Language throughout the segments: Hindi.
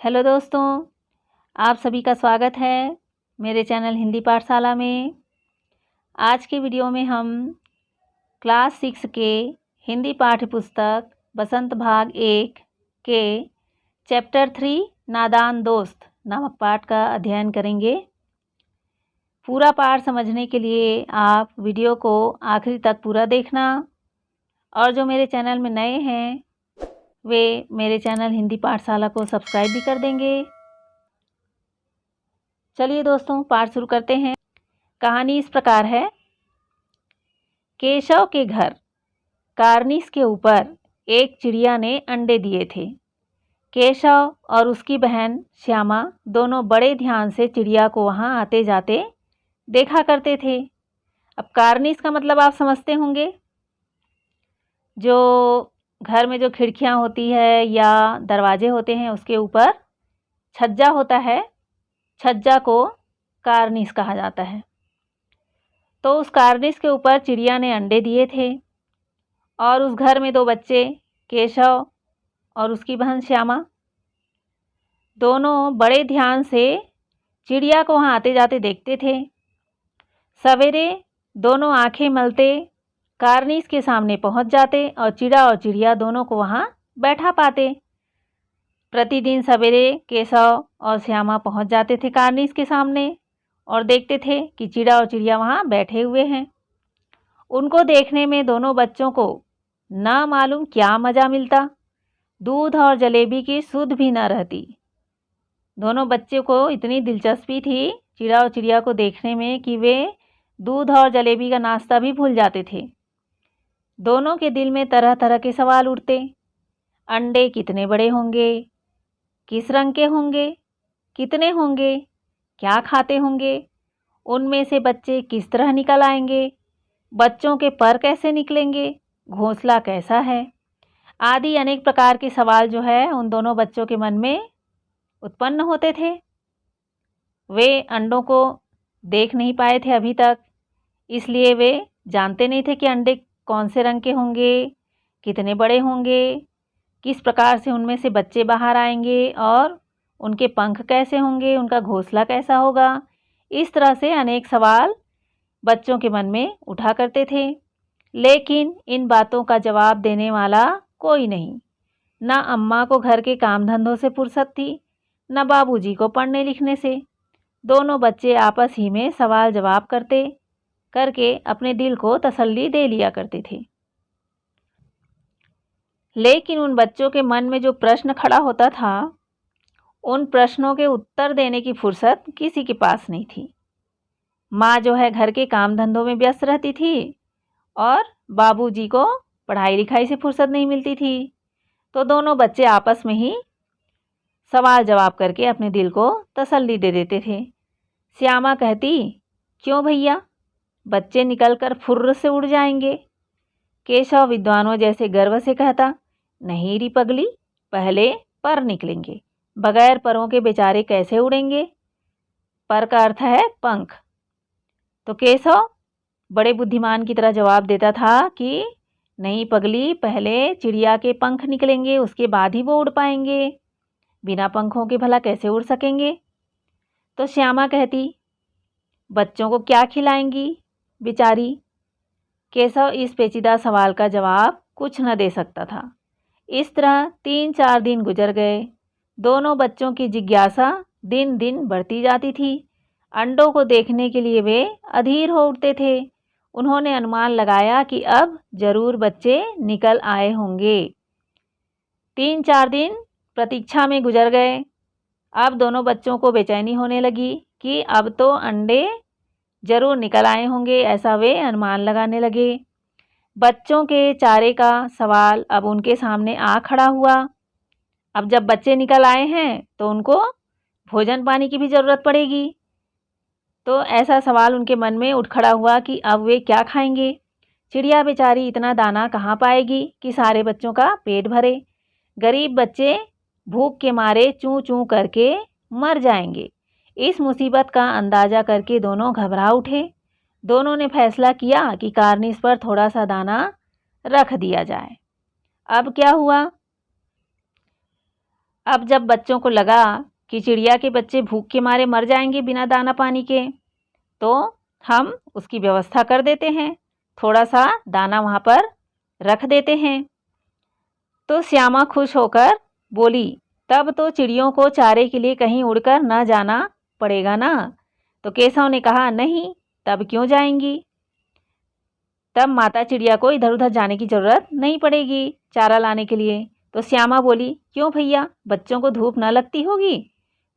हेलो दोस्तों, आप सभी का स्वागत है मेरे चैनल हिंदी पाठशाला में। आज के वीडियो में हम क्लास 6 के हिंदी पाठ्य पुस्तक बसंत भाग 1 के चैप्टर 3 नादान दोस्त नामक पाठ का अध्ययन करेंगे। पूरा पाठ समझने के लिए आप वीडियो को आखिरी तक पूरा देखना, और जो मेरे चैनल में नए हैं वे मेरे चैनल हिंदी पाठशाला को सब्सक्राइब भी कर देंगे। चलिए दोस्तों, पाठ शुरू करते हैं। कहानी इस प्रकार है। केशव के घर कार्निस के ऊपर एक चिड़िया ने अंडे दिए थे। केशव और उसकी बहन श्यामा दोनों बड़े ध्यान से चिड़िया को वहां आते जाते देखा करते थे। अब कार्निस का मतलब आप समझते होंगे, जो घर में जो खिड़कियां होती है या दरवाजे होते हैं उसके ऊपर छज्जा होता है, छज्जा को कार्निस कहा जाता है। तो उस कार्निस के ऊपर चिड़िया ने अंडे दिए थे और उस घर में दो बच्चे केशव और उसकी बहन श्यामा दोनों बड़े ध्यान से चिड़िया को वहाँ आते जाते देखते थे। सवेरे दोनों आंखें मलते कार्निस के सामने पहुँच जाते और चिड़िया दोनों को वहाँ बैठा पाते। प्रतिदिन सवेरे केशव और श्यामा पहुंच जाते थे कार्निस के सामने और देखते थे कि चिड़िया वहां बैठे हुए हैं। उनको देखने में दोनों बच्चों को ना मालूम क्या मज़ा मिलता। दूध और जलेबी की सुध भी न रहती। दोनों बच्चों को इतनी दिलचस्पी थी चिड़िया को देखने में कि वे दूध और जलेबी का नाश्ता भी भूल जाते थे। दोनों के दिल में तरह तरह के सवाल उठते। अंडे कितने बड़े होंगे, किस रंग के होंगे, कितने होंगे, क्या खाते होंगे, उनमें से बच्चे किस तरह निकल आएंगे, बच्चों के पर कैसे निकलेंगे, घोंसला कैसा है, आदि अनेक प्रकार के सवाल जो है उन दोनों बच्चों के मन में उत्पन्न होते थे। वे अंडों को देख नहीं पाए थे अभी तक, इसलिए वे जानते नहीं थे कि अंडे कौन से रंग के होंगे, कितने बड़े होंगे, किस प्रकार से उनमें से बच्चे बाहर आएंगे और उनके पंख कैसे होंगे, उनका घोंसला कैसा होगा। इस तरह से अनेक सवाल बच्चों के मन में उठा करते थे, लेकिन इन बातों का जवाब देने वाला कोई नहीं। न अम्मा को घर के काम धंधों से फुर्सत थी, न बाबूजी को पढ़ने लिखने से। दोनों बच्चे आपस ही में सवाल जवाब करके अपने दिल को तसल्ली दे लिया करते थे। लेकिन उन बच्चों के मन में जो प्रश्न खड़ा होता था, उन प्रश्नों के उत्तर देने की फुर्सत किसी के पास नहीं थी। माँ जो है घर के काम धंधों में व्यस्त रहती थी और बाबूजी को पढ़ाई लिखाई से फुर्सत नहीं मिलती थी। तो दोनों बच्चे आपस में ही सवाल जवाब करके अपने दिल को तसल्ली दे देते थे। श्यामा कहती, क्यों भैया, बच्चे निकलकर फुर्र से उड़ जाएंगे। केशव विद्वानों जैसे गर्व से कहता, नहीं री पगली, पहले पर निकलेंगे, बगैर परों के बेचारे कैसे उड़ेंगे। पर का अर्थ है पंख। तो केशव बड़े बुद्धिमान की तरह जवाब देता था कि नहीं पगली, पहले चिड़िया के पंख निकलेंगे, उसके बाद ही वो उड़ पाएंगे, बिना पंखों के भला कैसे उड़ सकेंगे। तो श्यामा कहती, बच्चों को क्या खिलाएंगी बेचारी। केशव इस पेचीदा सवाल का जवाब कुछ न दे सकता था। इस तरह 3-4 दिन गुजर गए। दोनों बच्चों की जिज्ञासा दिन दिन बढ़ती जाती थी। अंडों को देखने के लिए वे अधीर हो उठते थे। उन्होंने अनुमान लगाया कि अब जरूर बच्चे निकल आए होंगे। 3-4 दिन प्रतीक्षा में गुजर गए। अब दोनों बच्चों को बेचैनी होने लगी कि अब तो अंडे जरूर निकल आए होंगे, ऐसा वे अनुमान लगाने लगे। बच्चों के चारे का सवाल अब उनके सामने आ खड़ा हुआ। अब जब बच्चे निकल आए हैं तो उनको भोजन पानी की भी ज़रूरत पड़ेगी। तो ऐसा सवाल उनके मन में उठ खड़ा हुआ कि अब वे क्या खाएंगे। चिड़िया बेचारी इतना दाना कहाँ पाएगी कि सारे बच्चों का पेट भरे। गरीब बच्चे भूख के मारे चूं चूं करके मर जाएंगे। इस मुसीबत का अंदाज़ा करके दोनों घबरा उठे। दोनों ने फैसला किया कि कार्निस पर थोड़ा सा दाना रख दिया जाए। अब क्या हुआ, अब जब बच्चों को लगा कि चिड़िया के बच्चे भूख के मारे मर जाएंगे बिना दाना पानी के, तो हम उसकी व्यवस्था कर देते हैं, थोड़ा सा दाना वहाँ पर रख देते हैं। तो श्यामा खुश होकर बोली, तब तो चिड़ियों को चारे के लिए कहीं उड़कर न जाना पड़ेगा ना। तो केशव ने कहा, नहीं, तब क्यों जाएंगी, तब माता चिड़िया को इधर उधर जाने की ज़रूरत नहीं पड़ेगी चारा लाने के लिए। तो श्यामा बोली, क्यों भैया, बच्चों को धूप न लगती होगी।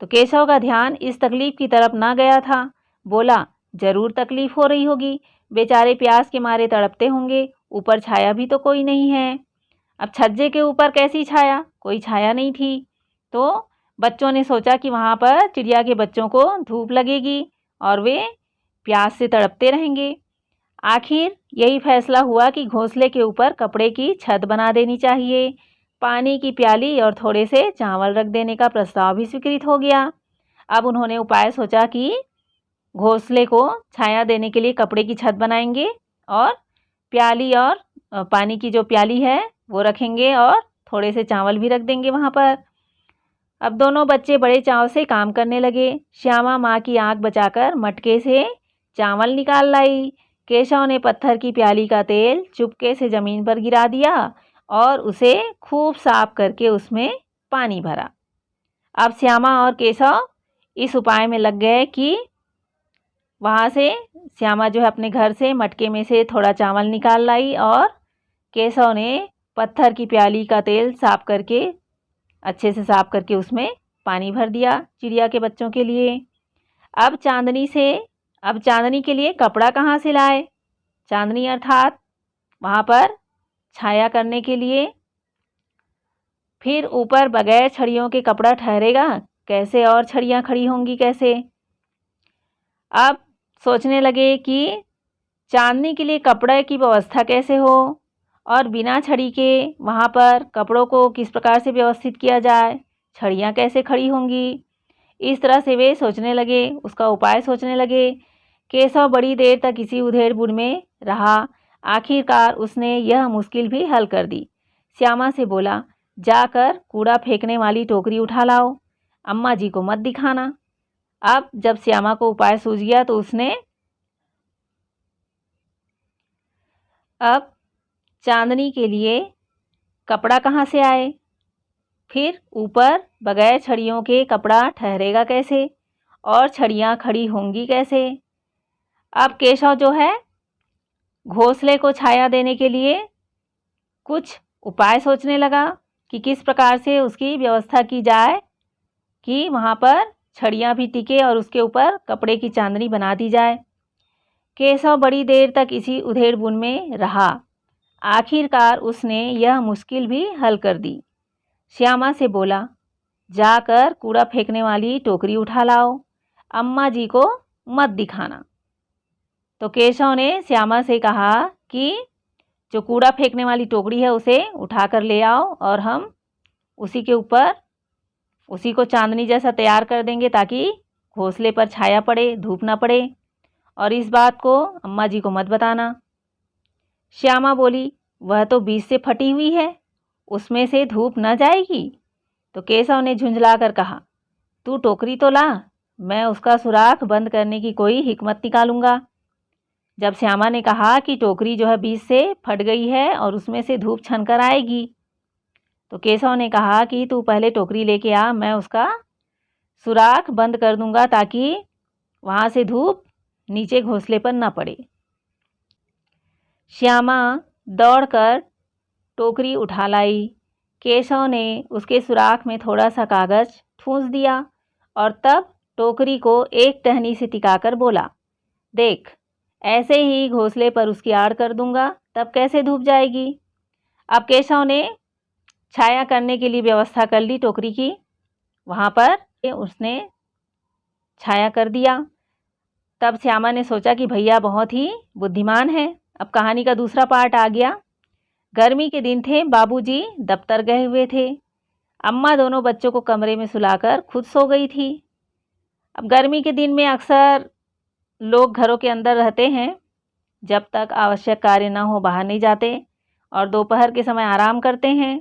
तो केशव का ध्यान इस तकलीफ की तरफ ना गया था। बोला, ज़रूर तकलीफ हो रही होगी, बेचारे प्यास के मारे तड़पते होंगे, ऊपर छाया भी तो कोई नहीं है। अब छज्जे के ऊपर कैसी छाया, कोई छाया नहीं थी। तो बच्चों ने सोचा कि वहाँ पर चिड़िया के बच्चों को धूप लगेगी और वे प्यास से तड़पते रहेंगे। आखिर यही फैसला हुआ कि घोंसले के ऊपर कपड़े की छत बना देनी चाहिए। पानी की प्याली और थोड़े से चावल रख देने का प्रस्ताव भी स्वीकृत हो गया। अब उन्होंने उपाय सोचा कि घोंसले को छाया देने के लिए कपड़े की छत बनाएंगे और प्याली और पानी की जो प्याली है वो रखेंगे और थोड़े से चावल भी रख देंगे वहाँ पर। अब दोनों बच्चे बड़े चाव से काम करने लगे। श्यामा माँ की आंख बचाकर मटके से चावल निकाल लाई। केशव ने पत्थर की प्याली का तेल चुपके से ज़मीन पर गिरा दिया और उसे खूब साफ करके उसमें पानी भरा। अब श्यामा और केशव इस उपाय में लग गए कि वहाँ से श्यामा जो है अपने घर से मटके में से थोड़ा चावल निकाल लाई और केशव ने पत्थर की प्याली का तेल साफ करके अच्छे से साफ करके उसमें पानी भर दिया चिड़िया के बच्चों के लिए। अब चांदनी के लिए कपड़ा कहाँ से लाए, चांदनी अर्थात वहाँ पर छाया करने के लिए। फिर ऊपर बगैर छड़ियों के कपड़ा ठहरेगा कैसे और छड़ियाँ खड़ी होंगी कैसे। अब सोचने लगे कि चांदनी के लिए कपड़े की व्यवस्था कैसे हो और बिना छड़ी के वहाँ पर कपड़ों को किस प्रकार से व्यवस्थित किया जाए, छड़ियाँ कैसे खड़ी होंगी। इस तरह से वे सोचने लगे, उसका उपाय सोचने लगे। केशव बड़ी देर तक इसी उधेड़-बुन में रहा। आखिरकार उसने यह मुश्किल भी हल कर दी। श्यामा से बोला, जाकर कूड़ा फेंकने वाली टोकरी उठा लाओ, अम्मा जी को मत दिखाना। अब जब श्यामा को उपाय सूझ गया तो उसने अब चांदनी के लिए कपड़ा कहाँ से आए, फिर ऊपर बगैर छड़ियों के कपड़ा ठहरेगा कैसे और छड़ियाँ खड़ी होंगी कैसे। अब केशव जो है घोंसले को छाया देने के लिए कुछ उपाय सोचने लगा कि किस प्रकार से उसकी व्यवस्था की जाए कि वहाँ पर छड़ियाँ भी टिके और उसके ऊपर कपड़े की चांदनी बना दी जाए। केशव बड़ी देर तक इसी उधेड़-बुन में रहा। आखिरकार उसने यह मुश्किल भी हल कर दी। श्यामा से बोला, जाकर कूड़ा फेंकने वाली टोकरी उठा लाओ, अम्मा जी को मत दिखाना। तो केशव ने श्यामा से कहा कि जो कूड़ा फेंकने वाली टोकरी है उसे उठाकर ले आओ और हम उसी के ऊपर उसी को चांदनी जैसा तैयार कर देंगे ताकि घोंसले पर छाया पड़े, धूप ना पड़े, और इस बात को अम्मा जी को मत बताना। श्यामा बोली, वह तो बीच से फटी हुई है, उसमें से धूप न जाएगी। तो केशव ने झुंझलाकर कहा, तू टोकरी तो ला, मैं उसका सुराख बंद करने की कोई हिकमत निकालूंगा। जब श्यामा ने कहा कि टोकरी जो है बीच से फट गई है और उसमें से धूप छनकर आएगी, तो केशव ने कहा कि तू पहले टोकरी लेके आ, मैं उसका सुराख बंद कर दूंगा ताकि वहाँ से धूप नीचे घोंसले पर न पड़े। श्यामा दौड़कर टोकरी उठा लाई। केशव ने उसके सुराख में थोड़ा सा कागज़ ठूंस दिया और तब टोकरी को एक टहनी से टिकाकर बोला, देख, ऐसे ही घोंसले पर उसकी आड़ कर दूंगा, तब कैसे धूप जाएगी। अब केशव ने छाया करने के लिए व्यवस्था कर ली टोकरी की, वहाँ पर उसने छाया कर दिया। तब श्यामा ने सोचा कि भैया बहुत ही बुद्धिमान है। अब कहानी का दूसरा पार्ट आ गया। गर्मी के दिन थे, बाबूजी दफ्तर गए हुए थे। अम्मा दोनों बच्चों को कमरे में सुलाकर खुद सो गई थी। अब गर्मी के दिन में अक्सर लोग घरों के अंदर रहते हैं, जब तक आवश्यक कार्य न हो बाहर नहीं जाते और दोपहर के समय आराम करते हैं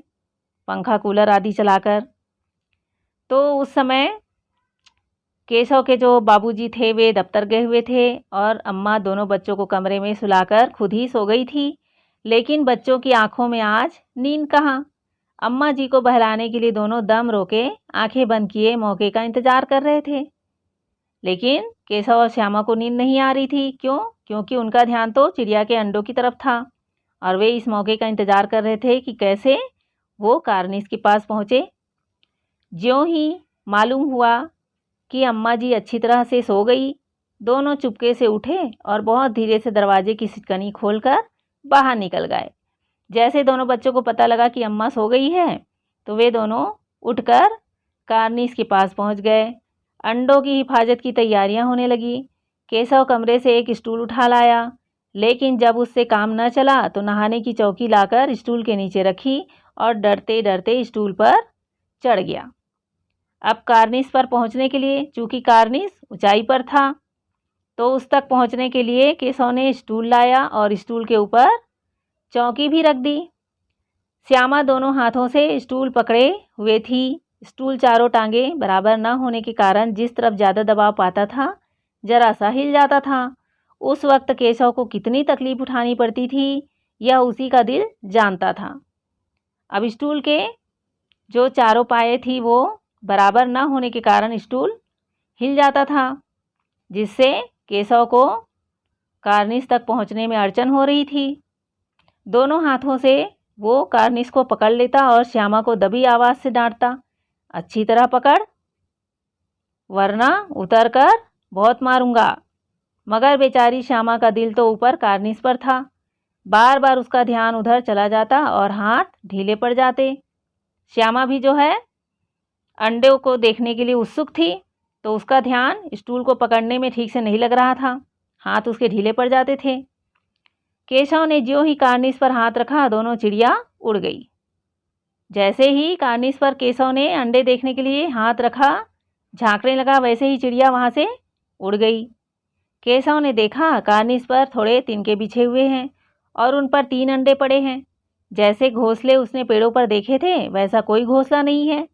पंखा कूलर आदि चलाकर। तो उस समय केशव के जो बाबूजी थे वे दफ्तर गए हुए थे और अम्मा दोनों बच्चों को कमरे में सुलाकर खुद ही सो गई थी। लेकिन बच्चों की आंखों में आज नींद कहाँ। अम्मा जी को बहलाने के लिए दोनों दम रोके आंखें बंद किए मौके का इंतजार कर रहे थे। लेकिन केशव और श्यामा को नींद नहीं आ रही थी। क्यों? क्योंकि उनका ध्यान तो चिड़िया के अंडों की तरफ था और वे इस मौके का इंतजार कर रहे थे कि कैसे वो कार्निस के पास पहुँचे। ज्यों ही मालूम हुआ कि अम्मा जी अच्छी तरह से सो गई, दोनों चुपके से उठे और बहुत धीरे से दरवाजे की सिटकनी खोलकर बाहर निकल गए। जैसे दोनों बच्चों को पता लगा कि अम्मा सो गई है तो वे दोनों उठकर कार्निस के पास पहुंच गए। अंडों की हिफाजत की तैयारियां होने लगी। केशव कमरे से एक स्टूल उठा लाया, लेकिन जब उससे काम न चला तो नहाने की चौकी लाकर स्टूल के नीचे रखी और डरते डरते स्टूल पर चढ़ गया। अब कार्निस पर पहुंचने के लिए, चूंकि कार्निस ऊंचाई पर था, तो उस तक पहुंचने के लिए केशव ने स्टूल लाया और स्टूल के ऊपर चौकी भी रख दी। श्यामा दोनों हाथों से स्टूल पकड़े हुए थी। स्टूल चारों टांगे बराबर न होने के कारण जिस तरफ ज़्यादा दबाव पाता था जरा सा हिल जाता था। उस वक्त केशव को कितनी तकलीफ उठानी पड़ती थी यह उसी का दिल जानता था। अब स्टूल के जो चारों पाए थी वो बराबर न होने के कारण स्टूल हिल जाता था, जिससे केशव को कार्निस तक पहुंचने में अड़चन हो रही थी। दोनों हाथों से वो कार्निस को पकड़ लेता और श्यामा को दबी आवाज़ से डांटता, अच्छी तरह पकड़ वरना उतर कर बहुत मारूंगा। मगर बेचारी श्यामा का दिल तो ऊपर कार्निस पर था। बार बार उसका ध्यान उधर चला जाता और हाथ ढीले पड़ जाते। श्यामा भी जो है अंडे को देखने के लिए उत्सुक थी, तो उसका ध्यान स्टूल को पकड़ने में ठीक से नहीं लग रहा था, हाथ उसके ढीले पड़ जाते थे। केशव ने ज्यों ही कार्निस पर हाथ रखा दोनों चिड़िया उड़ गई। जैसे ही कार्निस पर केशव ने अंडे देखने के लिए हाथ रखा, झांकने लगा, वैसे ही चिड़िया वहाँ से उड़ गई। केशव ने देखा कार्निस पर थोड़े तिनके बिछे हुए हैं और उन पर 3 अंडे पड़े हैं। जैसे घोंसले उसने पेड़ों पर देखे थे वैसा कोई घोंसला नहीं है।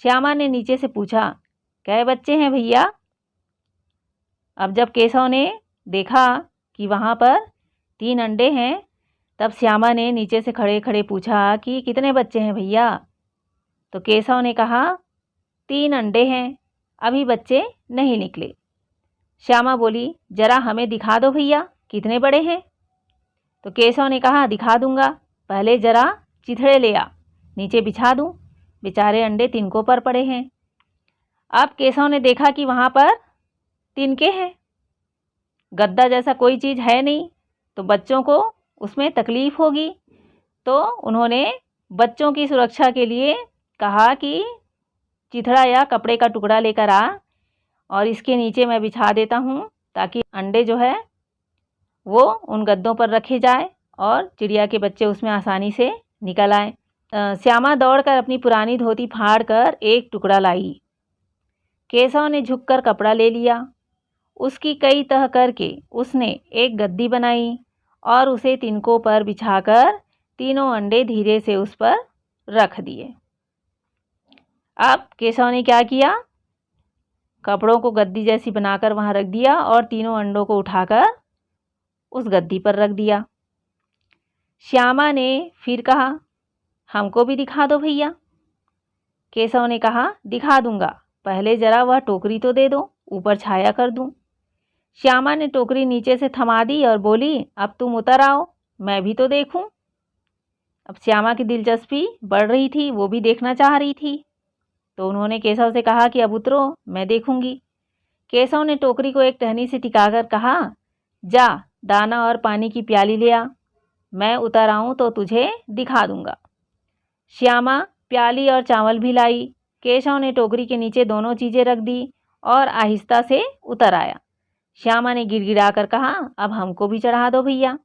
श्यामा ने नीचे से पूछा, कै बच्चे हैं भैया? अब जब केशव ने देखा कि वहाँ पर 3 अंडे हैं, तब श्यामा ने नीचे से खड़े खड़े पूछा कि कितने बच्चे हैं भैया? तो केशव ने कहा 3 अंडे हैं, अभी बच्चे नहीं निकले। श्यामा बोली, जरा हमें दिखा दो भैया कितने बड़े हैं। तो केशव ने कहा, दिखा दूंगा, पहले जरा चिथड़े ले आ, नीचे बिछा दूं। बेचारे अंडे तिनकों पर पड़े हैं। अब केशव ने देखा कि वहाँ पर तिनके हैं, गद्दा जैसा कोई चीज़ है नहीं, तो बच्चों को उसमें तकलीफ़ होगी। तो उन्होंने बच्चों की सुरक्षा के लिए कहा कि चिथड़ा या कपड़े का टुकड़ा लेकर आ और इसके नीचे मैं बिछा देता हूँ, ताकि अंडे जो है वो उन गद्दों पर रखे जाए और चिड़िया के बच्चे उसमें आसानी से निकल आए। श्यामा दौड़कर अपनी पुरानी धोती फाड़कर एक टुकड़ा लाई। केशव ने झुककर कपड़ा ले लिया। उसकी कई तह करके उसने एक गद्दी बनाई और उसे तिनकों पर बिछाकर तीनों अंडे धीरे से उस पर रख दिए। अब केशव ने क्या किया, कपड़ों को गद्दी जैसी बनाकर वहाँ रख दिया और तीनों अंडों को उठाकर उस गद्दी पर रख दिया। श्यामा ने फिर कहा, हमको भी दिखा दो भैया। केशव ने कहा, दिखा दूंगा, पहले जरा वह टोकरी तो दे दो, ऊपर छाया कर दूं। श्यामा ने टोकरी नीचे से थमा दी और बोली, अब तुम उतर आओ, मैं भी तो देखूं। अब श्यामा की दिलचस्पी बढ़ रही थी, वो भी देखना चाह रही थी। तो उन्होंने केशव से कहा कि अब उतरो, मैं देखूंगी। केशव ने टोकरी को एक टहनी से टिकाकर कहा, जा दाना और पानी की प्याली ले आ, मैं उतर आऊं तो तुझे दिखा दूंगा। श्यामा प्याली और चावल भी लाई। केशव ने टोकरी के नीचे दोनों चीज़ें रख दी और आहिस्ता से उतर आया। श्यामा ने गिड़गिड़ाकर कहा, अब हमको भी चढ़ा दो भैया।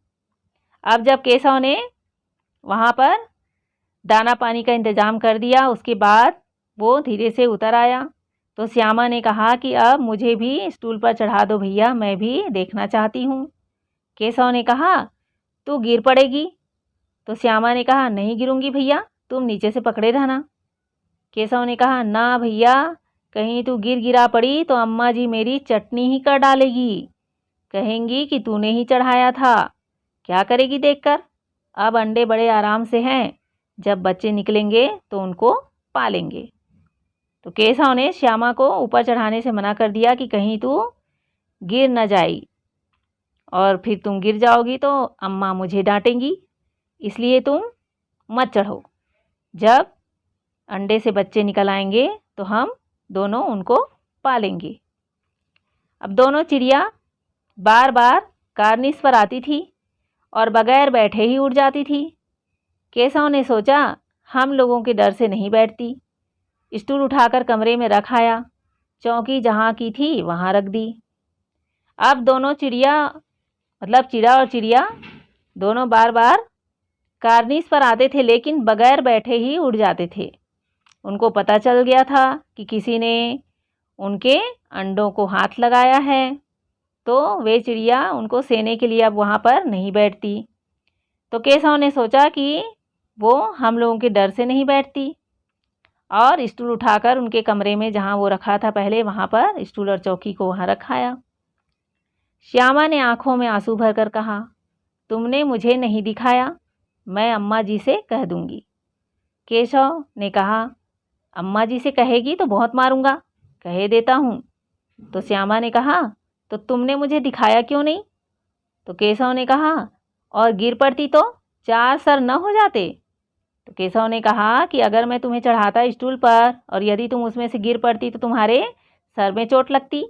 अब जब केशव ने वहाँ पर दाना पानी का इंतज़ाम कर दिया, उसके बाद वो धीरे से उतर आया। तो श्यामा ने कहा कि अब मुझे भी स्टूल पर चढ़ा दो भैया, मैं भी देखना चाहती हूँ। केशव ने कहा, तू गिर पड़ेगी। तो श्यामा ने कहा, नहीं गिरूंगी भैया, तुम नीचे से पकड़े रहना। केशव ने कहा, ना भैया, कहीं तू गिर गिरा पड़ी तो अम्मा जी मेरी चटनी ही कर डालेगी, कहेंगी कि तूने ही चढ़ाया था। क्या करेगी देखकर। अब अंडे बड़े आराम से हैं, जब बच्चे निकलेंगे तो उनको पालेंगे। तो केशव ने श्यामा को ऊपर चढ़ाने से मना कर दिया कि कहीं तू गिर न जाई, और फिर तुम गिर जाओगी तो अम्मा मुझे डांटेंगी, इसलिए तुम मत चढ़ो। जब अंडे से बच्चे निकल आएंगे तो हम दोनों उनको पालेंगे। अब दोनों चिड़िया बार बार कार्निस पर आती थी और बगैर बैठे ही उड़ जाती थी। केशव ने सोचा, हम लोगों के डर से नहीं बैठती। स्टूल उठाकर कमरे में रख आया, चौकी जहाँ की थी वहाँ रख दी। अब दोनों चिड़िया, मतलब चिड़ा और चिड़िया, दोनों बार बार कार्निस पर आते थे, लेकिन बगैर बैठे ही उड़ जाते थे। उनको पता चल गया था कि किसी ने उनके अंडों को हाथ लगाया है, तो वे चिड़िया उनको सेने के लिए अब वहाँ पर नहीं बैठती। तो केशव ने सोचा कि वो हम लोगों के डर से नहीं बैठती, और स्टूल उठाकर उनके कमरे में जहाँ वो रखा था पहले, वहाँ पर स्टूल और चौकी को वहाँ रखाया। श्यामा ने आंखों में आंसू भरकर कहा, तुमने मुझे नहीं दिखाया, मैं अम्मा जी से कह दूंगी। केशव ने कहा, अम्मा जी से कहेगी तो बहुत मारूंगा, कहे देता हूँ। तो श्यामा ने कहा, तो तुमने मुझे दिखाया क्यों नहीं? तो केशव ने कहा, और गिर पड़ती तो 4 सर न हो जाते। तो केशव ने कहा कि अगर मैं तुम्हें चढ़ाता स्टूल पर और यदि तुम उसमें से गिर पड़ती तो तुम्हारे सर में चोट लगती,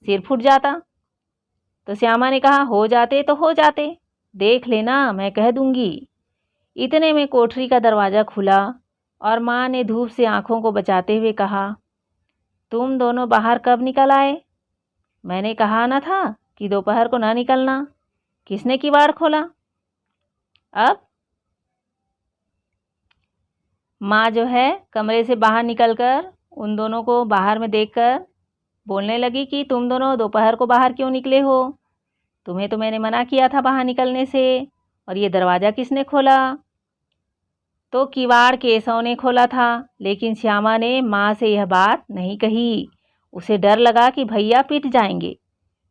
सिर फूट जाता। तो श्यामा ने कहा, हो जाते तो हो जाते, देख लेना, मैं कह दूंगी। इतने में कोठरी का दरवाज़ा खुला और माँ ने धूप से आंखों को बचाते हुए कहा, तुम दोनों बाहर कब निकल आए? मैंने कहा ना था कि दोपहर को ना निकलना, किसने किवाड़ खोला? अब माँ जो है कमरे से बाहर निकलकर उन दोनों को बाहर में देखकर बोलने लगी कि तुम दोनों दोपहर को बाहर क्यों निकले हो? तुम्हें तो मैंने मना किया था बाहर निकलने से, और ये दरवाज़ा किसने खोला? तो किवाड़ केशव ने खोला था, लेकिन श्यामा ने माँ से यह बात नहीं कही। उसे डर लगा कि भैया पिट जाएंगे।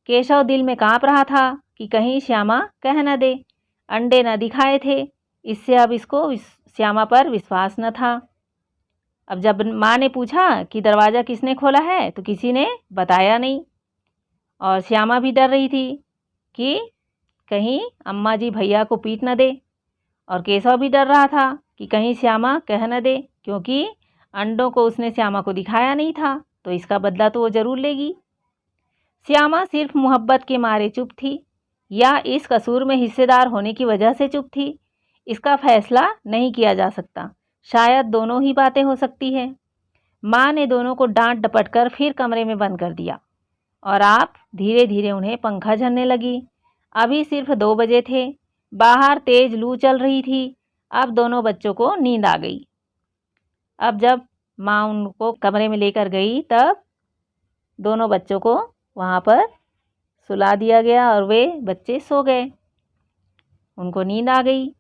केशव दिल में काँप रहा था कि कहीं श्यामा कह न दे। अंडे न दिखाए थे, इससे अब इसको श्यामा पर विश्वास न था। अब जब माँ ने पूछा कि दरवाज़ा किसने खोला है, तो किसी ने बताया नहीं, और श्यामा भी डर रही थी कि कहीं अम्मा जी भैया को पीट न दे, और केशव भी डर रहा था कि कहीं श्यामा कह न दे, क्योंकि अंडों को उसने श्यामा को दिखाया नहीं था, तो इसका बदला तो वो ज़रूर लेगी। श्यामा सिर्फ मोहब्बत के मारे चुप थी, या इस कसूर में हिस्सेदार होने की वजह से चुप थी, इसका फैसला नहीं किया जा सकता। शायद दोनों ही बातें हो सकती है। माँ ने दोनों को डांट डपट कर फिर कमरे में बंद कर दिया, और आप धीरे धीरे उन्हें पंखा झलने लगी। अभी सिर्फ 2 बजे थे, बाहर तेज लू चल रही थी। अब दोनों बच्चों को नींद आ गई। अब जब माँ उनको कमरे में लेकर गई, तब दोनों बच्चों को वहाँ पर सुला दिया गया और वे बच्चे सो गए, उनको नींद आ गई।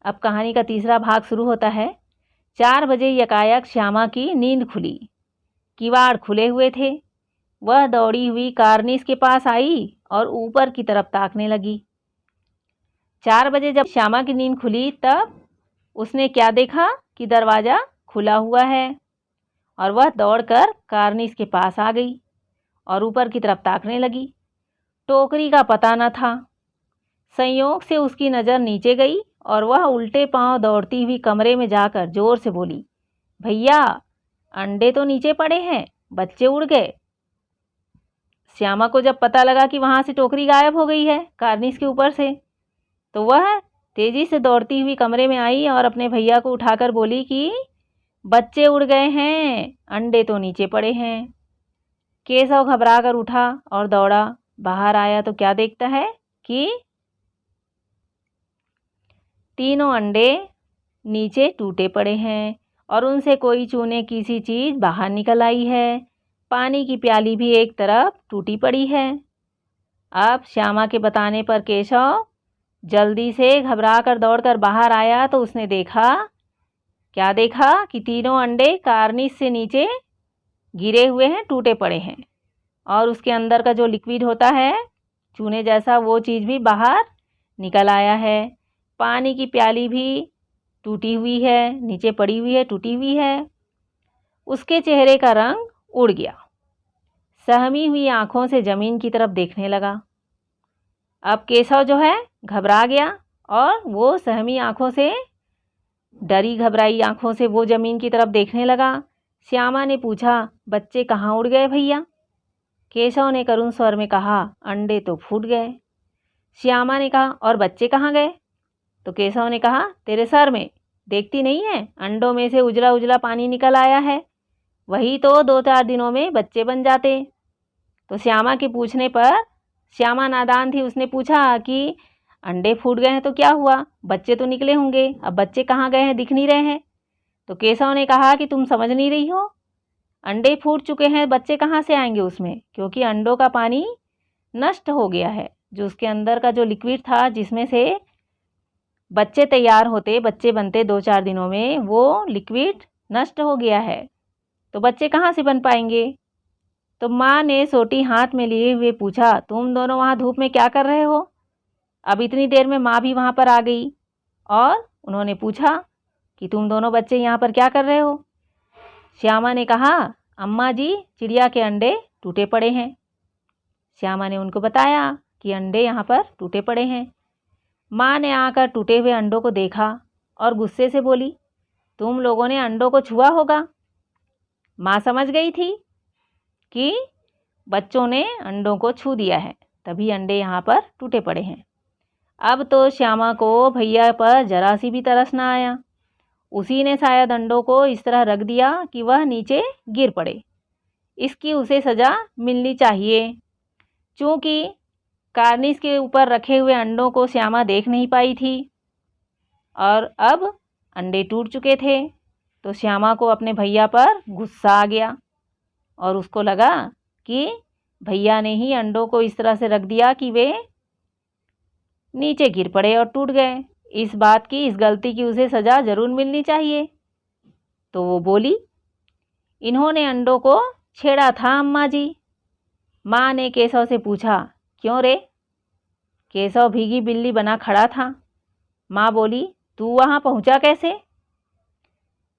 अब कहानी का तीसरा भाग शुरू होता है। 4 बजे यकायक श्यामा की नींद खुली। किवाड़ खुले हुए थे। वह दौड़ी हुई कार्निस के पास आई और ऊपर की तरफ ताकने लगी। 4 बजे जब श्यामा की नींद खुली, तब उसने क्या देखा कि दरवाज़ा खुला हुआ है, और वह दौड़कर कार्निस के पास आ गई और ऊपर की तरफ ताकने लगी। टोकरी का पता न था। संयोग से उसकी नज़र नीचे गई और वह उल्टे पांव दौड़ती हुई कमरे में जाकर जोर से बोली, भैया, अंडे तो नीचे पड़े हैं, बच्चे उड़ गए। श्यामा को जब पता लगा कि वहाँ से टोकरी गायब हो गई है कार्निस के ऊपर से, तो वह तेज़ी से दौड़ती हुई कमरे में आई और अपने भैया को उठाकर बोली कि बच्चे उड़ गए हैं, अंडे तो नीचे पड़े हैं। केशव घबरा कर उठा और दौड़ा। बाहर आया तो क्या देखता है कि तीनों अंडे नीचे टूटे पड़े हैं और उनसे कोई चूने की सी चीज़ बाहर निकल आई है। पानी की प्याली भी एक तरफ टूटी पड़ी है। अब श्यामा के बताने पर केशव जल्दी से घबरा कर दौड़कर बाहर आया तो उसने देखा क्या देखा कि तीनों अंडे कार्निस से नीचे गिरे हुए हैं, टूटे पड़े हैं, और उसके अंदर का जो लिक्विड होता है चूने जैसा, वो चीज़ भी बाहर निकल आया है। पानी की प्याली भी टूटी हुई है, नीचे पड़ी हुई है, टूटी हुई है। उसके चेहरे का रंग उड़ गया, सहमी हुई आंखों से ज़मीन की तरफ देखने लगा। अब केशव जो है घबरा गया और वो सहमी आंखों से, डरी घबराई आंखों से वो ज़मीन की तरफ देखने लगा। श्यामा ने पूछा, बच्चे कहाँ उड़ गए भैया? केशव ने करुण स्वर में कहा, अंडे तो फूट गए। श्यामा ने कहा, और बच्चे कहाँ गए? तो केशव ने कहा, तेरे सर में, देखती नहीं है, अंडों में से उजला उजला पानी निकल आया है, वही तो 2-4 दिनों में बच्चे बन जाते। तो श्यामा के पूछने पर, श्यामा नादान थी, उसने पूछा कि अंडे फूट गए हैं तो क्या हुआ, बच्चे तो निकले होंगे, अब बच्चे कहाँ गए हैं, दिख नहीं रहे हैं। तो केशव ने कहा कि तुम समझ नहीं रही हो, अंडे फूट चुके हैं, बच्चे कहाँ से आएंगे उसमें, क्योंकि अंडों का पानी नष्ट हो गया है, जो उसके अंदर का जो लिक्विड था जिसमें से बच्चे तैयार होते, बच्चे बनते 2-4 दिनों में, वो लिक्विड नष्ट हो गया है, तो बच्चे कहाँ से बन पाएंगे। तो माँ ने सोटी हाथ में लिए हुए पूछा, तुम दोनों वहाँ धूप में क्या कर रहे हो? अब इतनी देर में माँ भी वहाँ पर आ गई और उन्होंने पूछा कि तुम दोनों बच्चे यहाँ पर क्या कर रहे हो? श्यामा ने कहा, अम्मा जी, चिड़िया के अंडे टूटे पड़े हैं। श्यामा ने उनको बताया कि अंडे यहाँ पर टूटे पड़े हैं। माँ ने आकर टूटे हुए अंडों को देखा और गुस्से से बोली, तुम लोगों ने अंडों को छुआ होगा। माँ समझ गई थी कि बच्चों ने अंडों को छू दिया है, तभी अंडे यहाँ पर टूटे पड़े हैं। अब तो श्यामा को भैया पर जरा सी भी तरस ना आया। उसी ने शायद अंडों को इस तरह रख दिया कि वह नीचे गिर पड़े। इसकी उसे सज़ा मिलनी चाहिए। चूँकि कार्निस के ऊपर रखे हुए अंडों को श्यामा देख नहीं पाई थी और अब अंडे टूट चुके थे, तो श्यामा को अपने भैया पर गुस्सा आ गया और उसको लगा कि भैया ने ही अंडों को इस तरह से रख दिया कि वे नीचे गिर पड़े और टूट गए। इस बात की, इस गलती की उसे सज़ा ज़रूर मिलनी चाहिए। तो वो बोली, इन्होंने अंडों को छेड़ा था अम्मा जी। माँ ने केशव से पूछा, क्यों रे? केशव भीगी बिल्ली बना खड़ा था। माँ बोली, तू वहाँ पहुँचा कैसे?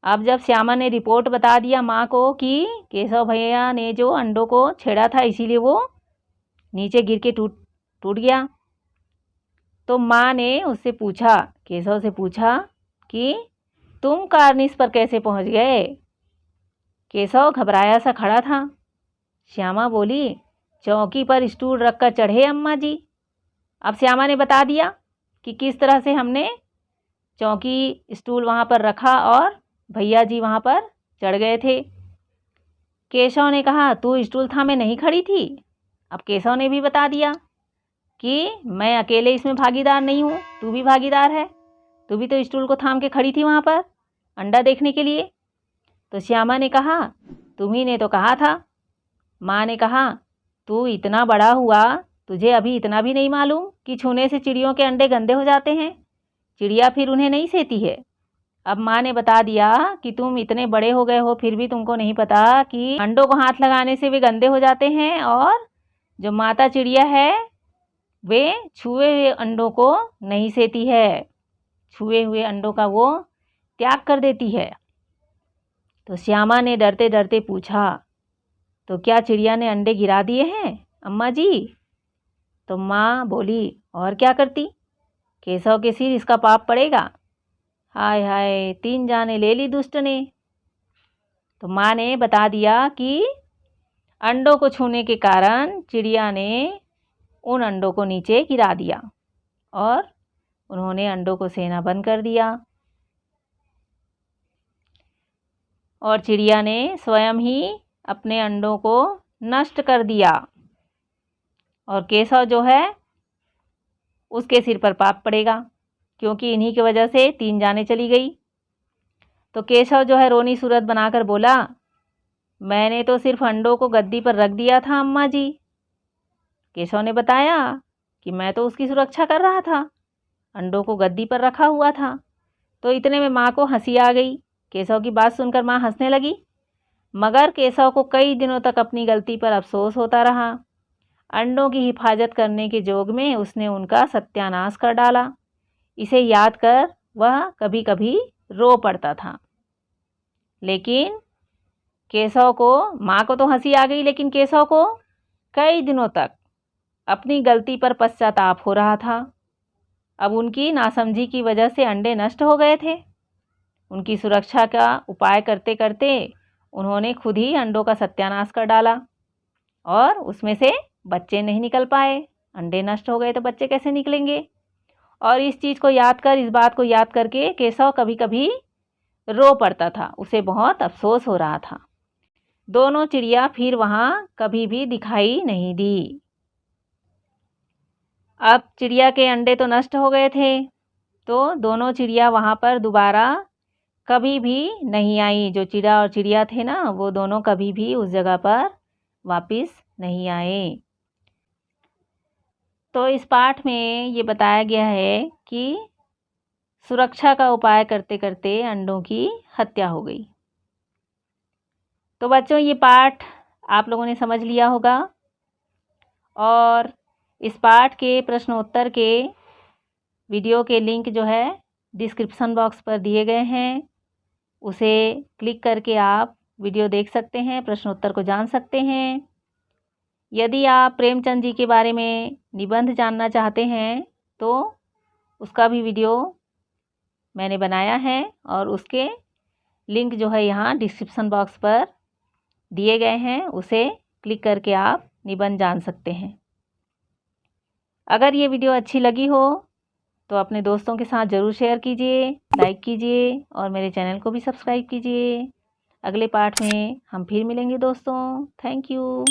अब जब श्यामा ने रिपोर्ट बता दिया माँ को कि केशव भैया ने जो अंडों को छेड़ा था, इसीलिए वो नीचे गिर के टूट गया, तो माँ ने उससे पूछा, केशव से पूछा कि तुम कार्निस पर कैसे पहुँच गए? केशव घबराया सा खड़ा था। श्यामा बोली, चौकी पर स्टूल रखकर चढ़े अम्मा जी। अब श्यामा ने बता दिया कि किस तरह से हमने चौकी स्टूल वहाँ पर रखा और भैया जी वहाँ पर चढ़ गए थे। केशव ने कहा, तू स्टूल थामे नहीं खड़ी थी? अब केशव ने भी बता दिया कि मैं अकेले इसमें भागीदार नहीं हूँ, तू भी भागीदार है, तू भी तो स्टूल को थाम के खड़ी थी वहाँ पर अंडा देखने के लिए। तो श्यामा ने कहा, तुम्ही ने तो कहा था। माँ ने कहा, तू इतना बड़ा हुआ, तुझे अभी इतना भी नहीं मालूम कि छूने से चिड़ियों के अंडे गंदे हो जाते हैं, चिड़िया फिर उन्हें नहीं सेती है। अब माँ ने बता दिया कि तुम इतने बड़े हो गए हो, फिर भी तुमको नहीं पता कि अंडों को हाथ लगाने से वे गंदे हो जाते हैं और जो माता चिड़िया है वे छुए हुए अंडों को नहीं सेती है, छुए हुए अंडों का वो त्याग कर देती है। तो श्यामा ने डरते डरते पूछा, तो क्या चिड़िया ने अंडे गिरा दिए हैं अम्मा जी? तो माँ बोली, और क्या करती, केशव के सिर इसका पाप पड़ेगा। हाय हाय, 3 जाने ले ली दुष्ट ने। तो माँ ने बता दिया कि अंडों को छूने के कारण चिड़िया ने उन अंडों को नीचे गिरा दिया और उन्होंने अंडों को सेना बंद कर दिया और चिड़िया ने स्वयं ही अपने अंडों को नष्ट कर दिया और केशव जो है उसके सिर पर पाप पड़ेगा, क्योंकि इन्हीं की वजह से 3 जानें चली गई। तो केशव जो है रोनी सूरत बनाकर बोला, मैंने तो सिर्फ अंडों को गद्दी पर रख दिया था अम्मा जी। केशव ने बताया कि मैं तो उसकी सुरक्षा कर रहा था, अंडों को गद्दी पर रखा हुआ था। तो इतने में माँ को हंसी आ गई। केशव की बात सुनकर माँ हंसने लगी, मगर केशव को कई दिनों तक अपनी गलती पर अफसोस होता रहा। अंडों की हिफाजत करने के जोग में उसने उनका सत्यानाश कर डाला। इसे याद कर वह कभी कभी रो पड़ता था। लेकिन केशव को, माँ को तो हंसी आ गई, लेकिन केशव को कई दिनों तक अपनी गलती पर पश्चाताप हो रहा था। अब उनकी नासमझी की वजह से अंडे नष्ट हो गए थे। उनकी सुरक्षा का उपाय करते करते उन्होंने खुद ही अंडों का सत्यानाश कर डाला और उसमें से बच्चे नहीं निकल पाए। अंडे नष्ट हो गए तो बच्चे कैसे निकलेंगे? और इस चीज़ को याद कर, इस बात को याद करके केशव कभी कभी रो पड़ता था। उसे बहुत अफसोस हो रहा था। दोनों चिड़िया फिर वहाँ कभी भी दिखाई नहीं दी। अब चिड़िया के अंडे तो नष्ट हो गए थे, तो दोनों चिड़िया वहाँ पर दोबारा कभी भी नहीं आई। जो चिड़ा और चिड़िया थे ना, वो दोनों कभी भी उस जगह पर वापस नहीं आए। तो इस पाठ में ये बताया गया है कि सुरक्षा का उपाय करते करते अंडों की हत्या हो गई। तो बच्चों, ये पाठ आप लोगों ने समझ लिया होगा और इस पाठ के प्रश्नोत्तर के वीडियो के लिंक जो है डिस्क्रिप्शन बॉक्स पर दिए गए हैं। उसे क्लिक करके आप वीडियो देख सकते हैं, प्रश्नोत्तर को जान सकते हैं। यदि आप प्रेमचंद जी के बारे में निबंध जानना चाहते हैं तो उसका भी वीडियो मैंने बनाया है और उसके लिंक जो है यहाँ डिस्क्रिप्शन बॉक्स पर दिए गए हैं। उसे क्लिक करके आप निबंध जान सकते हैं। अगर ये वीडियो अच्छी लगी हो तो अपने दोस्तों के साथ ज़रूर शेयर कीजिए, लाइक कीजिए और मेरे चैनल को भी सब्सक्राइब कीजिए। अगले पाठ में हम फिर मिलेंगे दोस्तों। Thank you.